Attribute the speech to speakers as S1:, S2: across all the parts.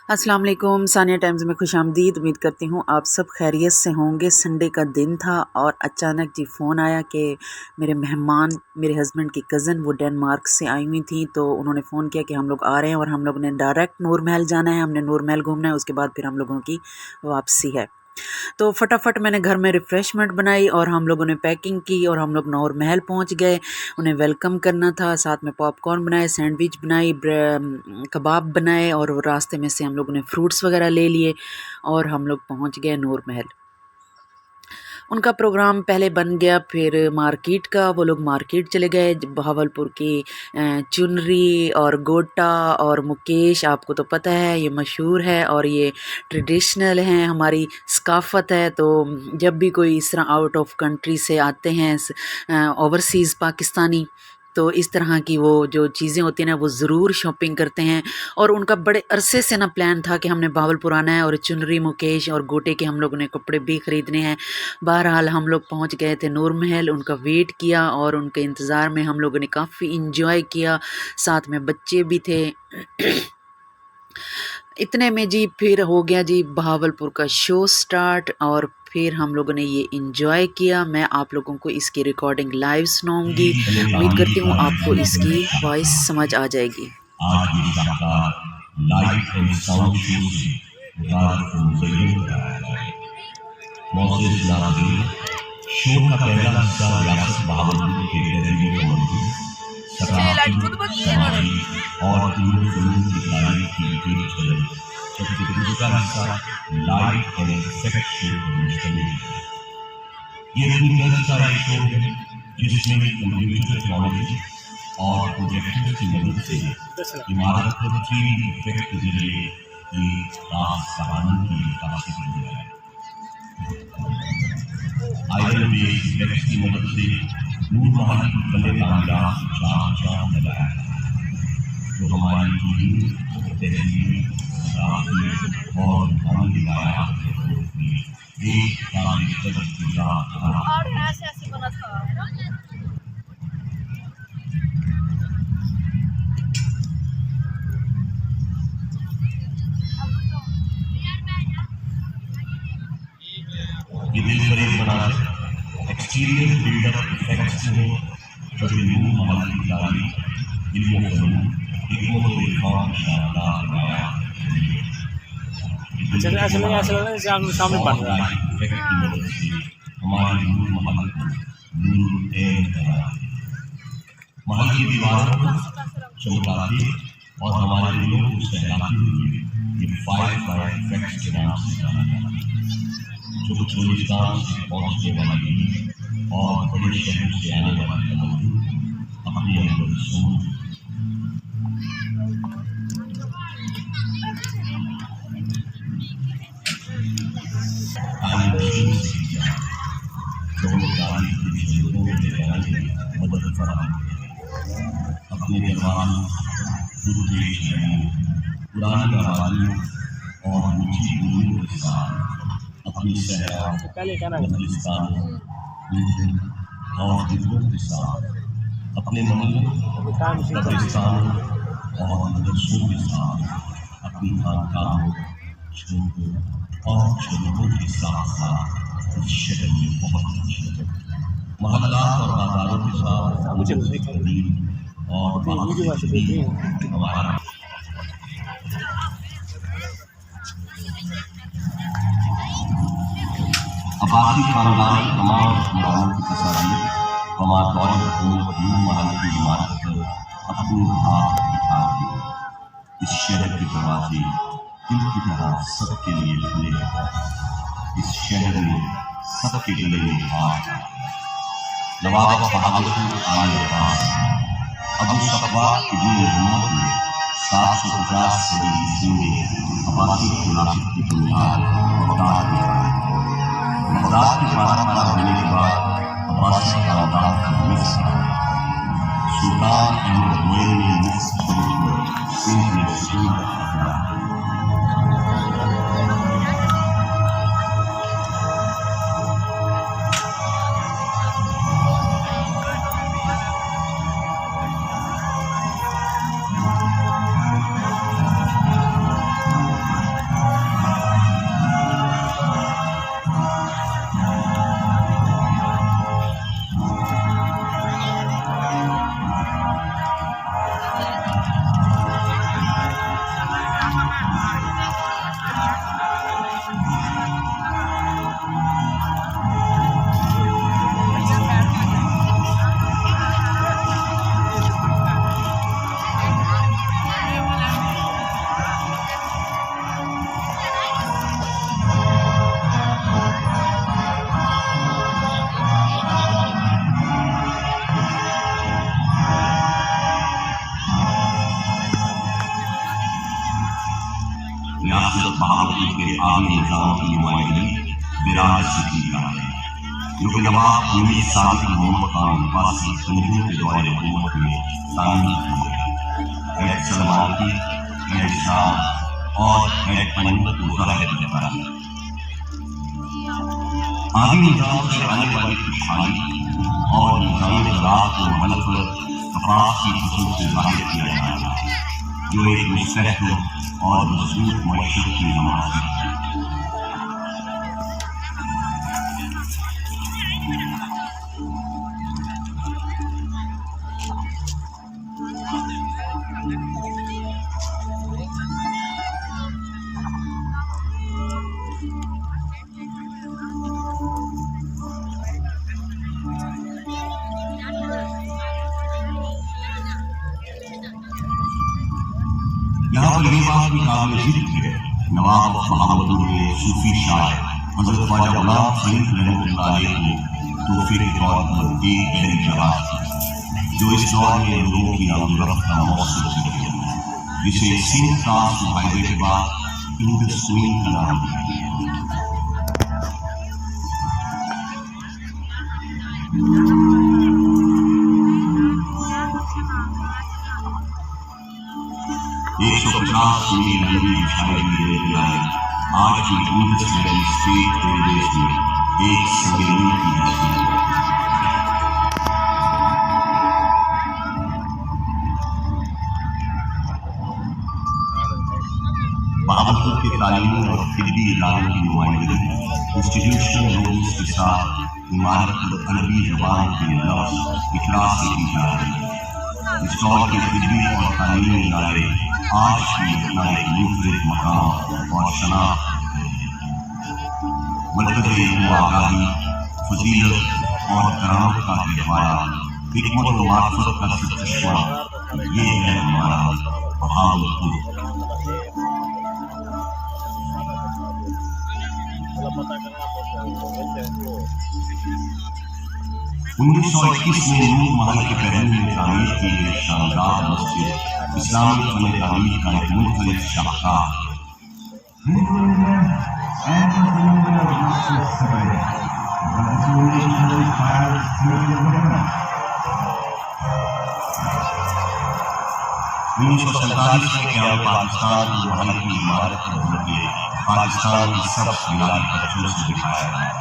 S1: अस्सलाम वालेकुम। सानिया टाइम्स में खुशामदीद। उम्मीद करती हूँ आप सब खैरियत से होंगे। संडे का दिन था और अचानक जी फ़ोन आया कि मेरे मेहमान मेरे हस्बैंड की कज़न वो डेनमार्क से आई हुई थी, तो उन्होंने फ़ोन किया कि हम लोग आ रहे हैं और हम लोगों ने डायरेक्ट नूर महल जाना है। हमने नूर महल घूमना है, उसके बाद फिर हम लोगों की वापसी है। तो फटाफट मैंने घर में रिफ़्रेशमेंट बनाई और हम लोगों ने पैकिंग की और हम लोग नौर महल पहुंच गए। उन्हें वेलकम करना था, साथ में पॉपकॉर्न बनाए, सैंडविच बनाई, कबाब बनाए और रास्ते में से हम लोगों ने फ्रूट्स वगैरह ले लिए और हम लोग पहुंच गए नूर महल। उनका प्रोग्राम पहले बन गया, फिर मार्केट का, वो लोग मार्केट चले गए। बहावलपुर की चुनरी और गोटा और मुकेश, आपको तो पता है ये मशहूर है और ये ट्रेडिशनल हैं, हमारी सकाफ़त है। तो जब भी कोई इस तरह आउट ऑफ कंट्री से आते हैं ओवरसीज़ पाकिस्तानी, तो इस तरह की वो जो चीज़ें होती हैं ना वो ज़रूर शॉपिंग करते हैं। और उनका बड़े अरसे से ना प्लान था कि हमने बहावलपुर आना है और चुनरी, मुकेश और गोटे के हम लोगों ने कपड़े भी ख़रीदने हैं। बहरहाल हम लोग पहुंच गए थे नूर महल, उनका वेट किया और उनके इंतज़ार में हम लोगों ने काफ़ी इंजॉय किया, साथ में बच्चे भी थे। इतने में जी फिर हो गया जी बहावलपुर का शो स्टार्ट और फिर हम लोगों ने ये इंजॉय किया। मैं आप लोगों को इसकी रिकॉर्डिंग लाइव सुनाऊंगी। उम्मीद करती हूँ आपको इसकी वॉइस समझ आ जाएगी।
S2: आज ये शानदार लाइट एंड साउंड शो से रात को मुज़य्यन कराया जाए। मोअज़्ज़िज़ नाज़रीन, शो का पहला हिस्सा रियासत बहावलपुर के तहजीब मंजूर सकाफ़ती, समाजी और फनून की तारीफ की एक झलक, जबकि दूसरा हिस्सा लाइट एंड इफेक्ट शो पर मुश्तमिल है। ये दिलचस्प सा एक शो है जिसमें कंप्यूटर टेक्नोलॉजी और प्रोजेक्टर की मदद से इमारत पर 3D इफेक्ट के जरिए एक खास कहानी की नक्काशी की जाए। आयरन बेस इफेक्ट की मदद से नूर महल की बने तामीरात चार चांद लगाया जो हमारी दीन, तहजीब, सकाफ़त और रूहानी रिवायात में एक काबिल कदर किरदार अदा ये दिल फरेब बनाते एक्सटीरियर बिल्डअप इफेक्ट्स में जो नूर महल की तारीफ इल्म फनून हिकमत और इरफान की शानदार रिवायात
S3: सामने बन रहा है।
S2: इफेक्ट की मदद से हमारे नूर महल को नूर ऐन कराया। महल की दीवारों पर चमकाते और हमारे दिलों को सहलाते हुए ये फायर इफेक्ट्स के नाम से जाना जाता है, जो बलूचिस्तान से पहुंचने वाली और बड़े शहरों से आने वाली तमन्ना अपने अंदर समूह तालीम से किया जो तारीख की चीज़ों में लगाने में मदद फराहम अपने दरबारों, पुरानी आबादियों और मीठी बोलियों के साथ अपनी सहराओं, बलूचिस्तानों, उलझन और दिलों के साथ अपने महलों, कब्रिस्तानों और मदरसों के साथ अपनी खानकाहों, झोंकों और झलकों के साथ साथ इस शहर में बहुत कुछ महल्लात और बाजारों के साथ
S3: मुझे
S2: और हमारा अब्बासी खानदान तमाम हुक्मरानों की तस्वीर हमारे दौरे हुकूमत नूर महल की इमारत पर अपनी हाथ दिखा दी। इस शहर के दरवाजे दिल की तरह सबके लिए खुले हैं। इस शहर में सबके गले में हाथ नवाब बहादुर आल अब्बास अबू सफ़वा इब्न हुमद ने 750 सदी ईस्वी में अब्बासी खिलाफत की बुनियाद बगदाद में रखी। बगदाद के पारा होने के बाद अब्बासी खानदान का मिस्र सुल्तान अहमद गोयल ने मिस्र छोड़कर सिंध में सुकून रखा। रियासत बहावलपुर के आगे निजाम की नुमाइंदगी बिराज से की जा रही है, जो कि नवाब मीर सादिक मोहम्मद खान वासी तंजूर के दौरे हुकूमत में शामिल हुए। ऐड सलमान की, ऐड शाह और ऐड पंडित को ज़ाहिर करता है। आगे निजाम से आने वाली खुशहाली और निजाम रात को मलक कपास की फसल से जाहिर किया जाएगा, जो एक मुस्तहकम और मजबूत मईशत की नमाज है। यहाँ पर ये बात भी काबिल जिक्र है, नवाब बहावलपुर के सूफी शायर हजरत ख्वाजा गुलाम फरीद रहमतुल्लाह अलैह को तोहफे के तौर पर एक गहरी जहाज थी, जो इस दौर में लोगों की आमदरफ्त का मौसम थी, जिसे सिंध ट्रांस मुआहदे के बाद इंडस क्वीन का नाम दिया। एक 150 मील लंबी बिछाई हुई रेलगाड़ी आज की इंडस वैली स्टेट रेलवेज में एक सवेरे की हैसियत है। बहावलपुर के तालीमी और तिब्बी इदारों की नुमाइंदगी इंस्टीट्यूशनल लोगों के साथ इमारत पर अरबी जबान के लफ्ज़ इखलास से की जा रही है। इस दौर के तिब्बी और तालीमी इदारे आज भी अपना एक मुख्तलिफ मकाम और शनाख्त मरकज़ आगाही, फजीलत और करामत का गहवारा, हिकमत और मार्फत का सरचश्मा, ये है हमारा बहावलपुर। 1921 में नूर महल के पहलू में तामीर की गई शानदार मस्जिद इस्लामी फन तामीर का एक मुख्तलिफ शाहकार है। उन्नीस सौ सैंतालीस में क्या पाकिस्तान की महल की इमारत को पाकिस्तान की सबसे लाल बच्चों से दिखाया गया।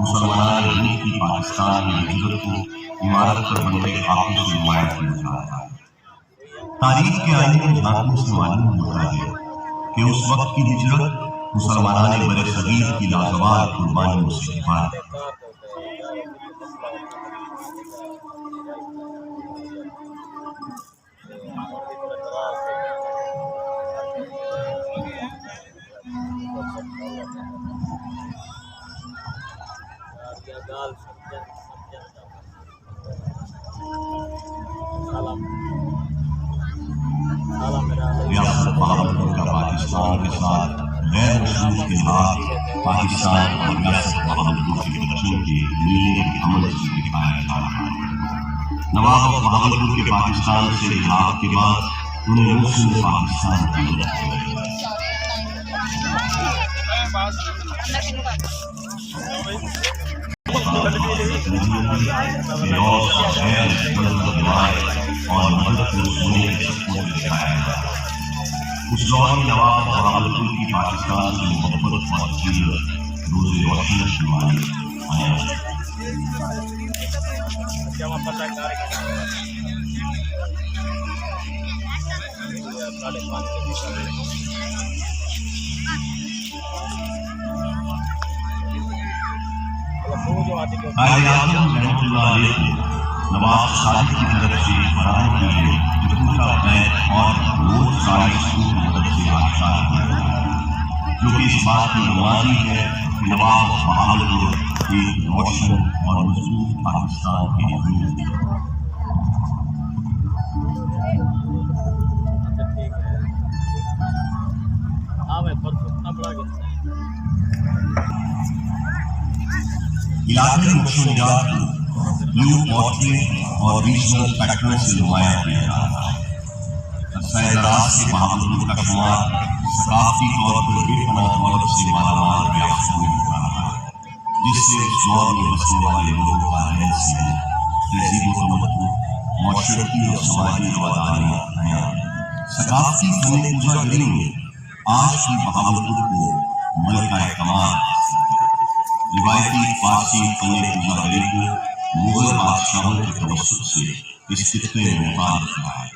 S2: मुसलमान की पाकिस्तान में हिजरत को इमारत पर बनते खाकों से नुमाया किया जा रहा है। तारीख के आईने में झांकों से मालूम होता है कि उस वक्त की हिजरत मुसलमाना ने बड़े सगीर की लाजवाब कुर्बानियों से हिफाजत। रियासत बहावलपुर का पाकिस्तान के साथ गैर मशरूत इतिहाद पाकिस्तान और रियासत बहावलपुर के बच्चों के मिलने के अमल से दिखाया जा रहा है। नवाब बहावलपुर के पाकिस्तान से इतिहाद के बाद उन्हें मुस्लिम पाकिस्तान की मदद की गई। और मदद को सोने के सपनों में दिखाया गया। उस दौर में नवाब बहावलपुर की पाकिस्तान से मोहब्बत और अकीदत रोज़े रोशन की मानी आया। नवाब सादिक की तरफ से फराहम की गई जूता बैग और रोज सारी स्कूल की मदद से आसार किया, जो कि इस बात की गवाही है कि नवाब बहावलपुर एक रोशन और मजबूत पाकिस्तान के लिए है। इलाके नक्शोनियात को ब्लू पोर्ट्रेट और रीजनल पैटर्न से नुमाया किया जा रहा है। अरसा दराज से बहावलपुर का शुमार सकाफती तौर पर बेपनाह दौलत से मालामाल रियासत में निकला रहा है, जिससे उस दौर में बसने वाले लोगों का रहन सहन, तहजीब व तमद्दुन, माशरती और समाजी रवादारियां नया सकाफती फन पूजागरी में आज की बहावलपुर को मलका कमाल, रिवायती फारसी फन पूजागरी को मुगल बादशाहों के तवस्सुत से इस खित्ते में मुताबिक रहा है।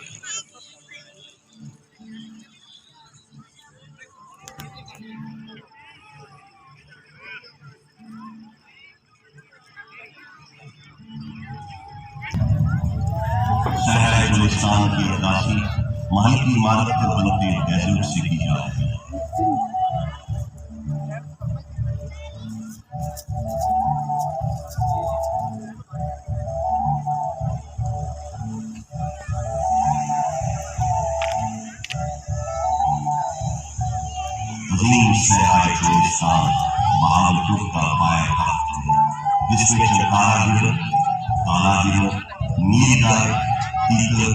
S2: शहर गुलिस्तान की अक्कासी महल की इमारत पर बनते डेजर्ट से की जा रही है। शहर गुलिस्तान बहावलपुर का पाया जिसमें चंकारा हिरण, काला हिरण, नीलगाय, तीतर,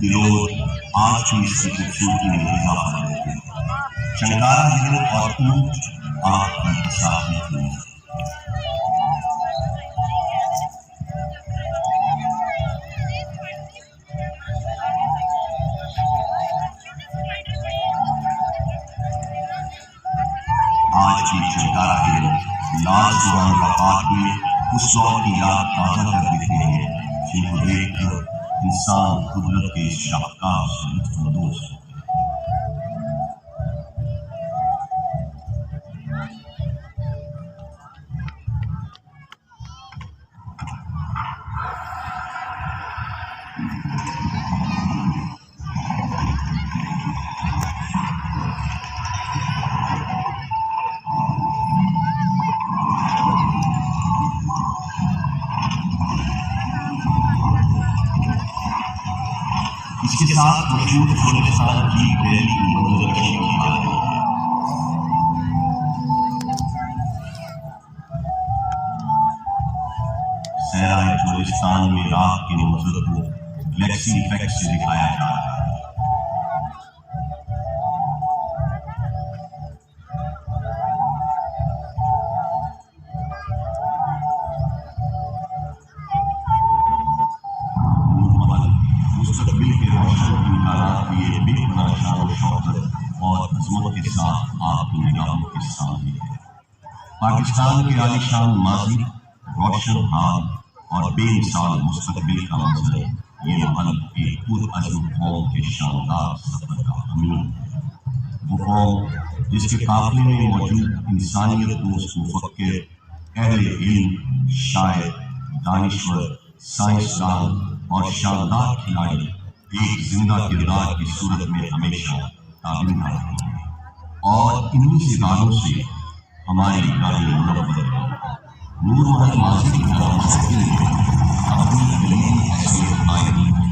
S2: तिलोर, आँख की इसकी खूबसूरती में इजाफा करते हैं। चंकारा हिरण और ऊंट आँख की प्रसाद होती है। आज की चंकारा हिरण लाल सुरान का पाठ में उस दौर की याद ताज़ा कर देते हैं, जिनको देखकर इंसान कुदरत के शाहकार से लुत्फ़अंदोज़ होते हैं। इसके साथ मशहूर गुलिस्तान की रैली की मंजरकशी की बात है। सहराए गुलिस्तान में रात के मंजर को गैलेक्सी इफेक्ट से दिखाया जा रहा है। मुस्तकबिल के रोशन इम्कानात लिए बेपनाह शान और शौकत और अज़मत के साथ आपकी निगाहों के सामने है। पाकिस्तान के आलीशान माज़ी, रोशन हाल और बेमिसाल मुस्तकबिल का मंजर ये महल एक पुरअज़्म कौम के शानदार सफर का अमीन है। वो कौम जिसके काफ़िले में मौजूद इंसानियत दोस्त मुफक्किर, अहले इल्म, शायर, दानिश्वर, साइंसदान और शानदार खिलाड़ी एक जिंदा किरदार की सूरत में हमेशा ताबिंदा रहे हैं और इन्हीं सितारों से हमारी गाड़ी मुनव्वर है। नूर महल माज़ी की तरह मुस्तकिल अपनी कलीमी हैसियत कायम है।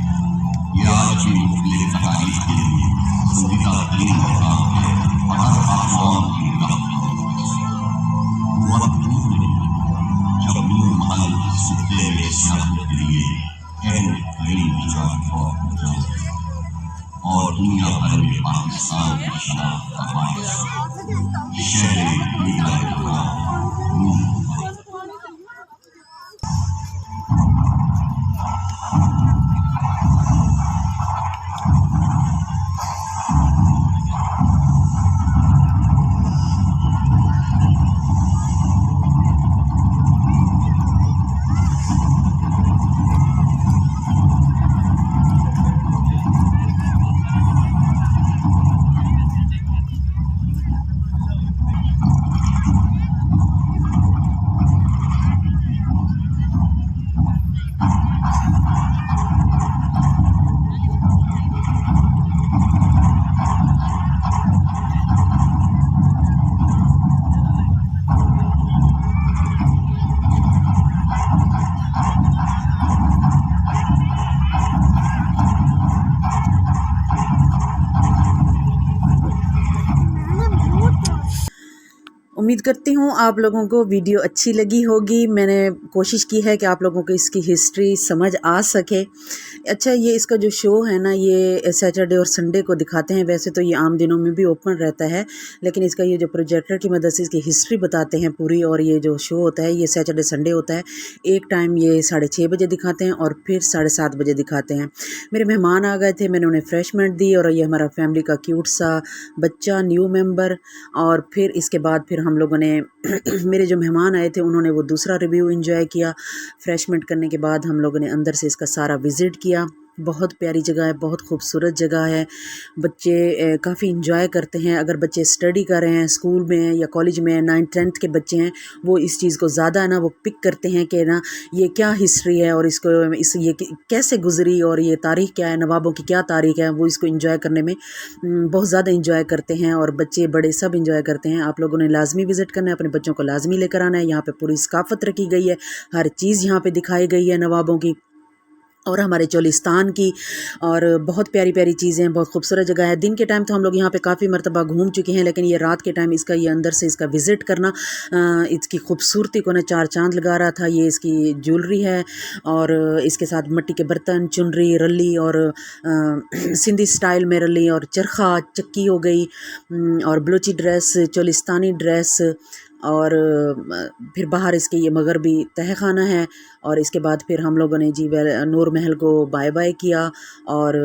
S2: ये आज भी मुख्तलिफ तकालीफ के लिए संजीदा तरीन मकाम है और हर आवाम की निगाह वो वक्त दूर नहीं जब नूर महल इस खित्ते में सियासत के लिए और दुनिया भर में पाकिस्तान की शनाख्त का बायस शहर
S1: उम्मीद करती हूँ आप लोगों को वीडियो अच्छी लगी होगी। मैंने कोशिश की है कि आप लोगों को इसकी हिस्ट्री समझ आ सके। अच्छा, ये इसका जो शो है ना, ये सैटरडे और संडे को दिखाते हैं। वैसे तो ये आम दिनों में भी ओपन रहता है, लेकिन इसका ये जो प्रोजेक्टर की मदद से इसकी हिस्ट्री बताते हैं पूरी। और ये जो शो होता है ये सैटरडे संडे होता है। एक टाइम ये 6:30 बजे दिखाते हैं और फिर 7:30 बजे दिखाते हैं। मेरे मेहमान आ गए थे, मैंने उन्हें फ्रेशमेंट दी और ये हमारा फैमिली का क्यूट सा बच्चा, न्यू मेंबर। और फिर इसके बाद फिर हम लोगों ने मेरे जो मेहमान आए थे उन्होंने वो दूसरा रिव्यू एंजॉय किया। फ्रेशमेंट करने के बाद हम लोगों ने अंदर से इसका सारा विज़िट किया। बहुत प्यारी जगह है, बहुत खूबसूरत जगह है। बच्चे काफ़ी इंजॉय करते हैं। अगर बच्चे स्टडी कर रहे हैं, स्कूल में हैं या कॉलेज में हैं, 9th-10th के बच्चे हैं, वो इस चीज़ को ज़्यादा ना वो पिक करते हैं कि ना ये क्या हिस्ट्री है और इसको ये कैसे गुजरी और ये तारीख़ क्या है, नवाबों की क्या तारीख़ है। वो इसको इंजॉय करने में बहुत ज़्यादा इंजॉय करते हैं और बच्चे बड़े सब इंजॉय करते हैं। आप लोगों ने लाजमी विज़िट करना है, अपने बच्चों को लाजमी लेकर आना है। यहाँ पे पूरी सकाफ़त रखी गई है, हर चीज़ यहाँ पे दिखाई गई है नवाबों की और हमारे चोलिस्तान की। और बहुत प्यारी प्यारी चीज़ें हैं, बहुत खूबसूरत जगह है। दिन के टाइम तो हम लोग यहाँ पे काफ़ी मरतबा घूम चुके हैं, लेकिन ये रात के टाइम इसका ये अंदर से इसका विज़िट करना इसकी खूबसूरती को ना चार चांद लगा रहा था। ये इसकी ज्वेलरी है और इसके साथ मिट्टी के बर्तन, चुनरी, रली और सिंधी स्टाइल में रली और चरखा, चक्की हो गई और बलोची ड्रेस, चोलिस्तानी ड्रेस। और फिर बाहर इसके ये मगरबी तहखाना है। और इसके बाद फिर हम लोगों ने जी नूर महल को बाय बाय किया और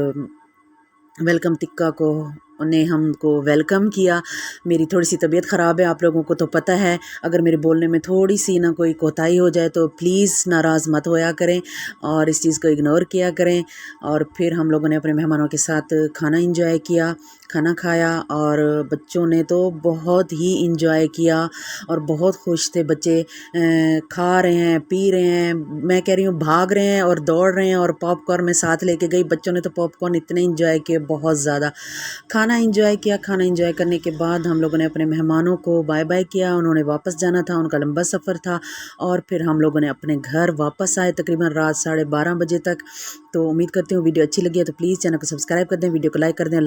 S1: वेलकम टिक्का को ने हमको वेलकम किया। मेरी थोड़ी सी तबीयत ख़राब है, आप लोगों को तो पता है। अगर मेरे बोलने में थोड़ी सी ना कोई कोताही हो जाए तो प्लीज़ नाराज़ मत होया करें और इस चीज़ को इग्नोर किया करें। और फिर हम लोगों ने अपने मेहमानों के साथ खाना इंजॉय किया, खाना खाया और बच्चों ने तो बहुत ही इंजॉय किया और बहुत खुश थे बच्चे। खा रहे हैं, पी रहे हैं, मैं कह रही हूँ भाग रहे हैं और दौड़ रहे हैं। और पॉपकॉर्न में साथ लेके गई, बच्चों ने तो पॉपकॉर्न इतने इंजॉय किए, बहुत ज़्यादा। खाना इंजॉय किया। खाना इंजॉय करने के बाद हम लोगों ने अपने मेहमानों को बाय बाय किया। उन्होंने वापस जाना था, उनका लंबा सफ़र था और फिर हम लोगों ने अपने घर वापस आए तकरीबन रात 12:30 बजे तक। तो उम्मीद करती हूँ वीडियो अच्छी लगी है तो प्लीज़ चैनल को सब्सक्राइब कर दें, वीडियो को लाइक कर दें।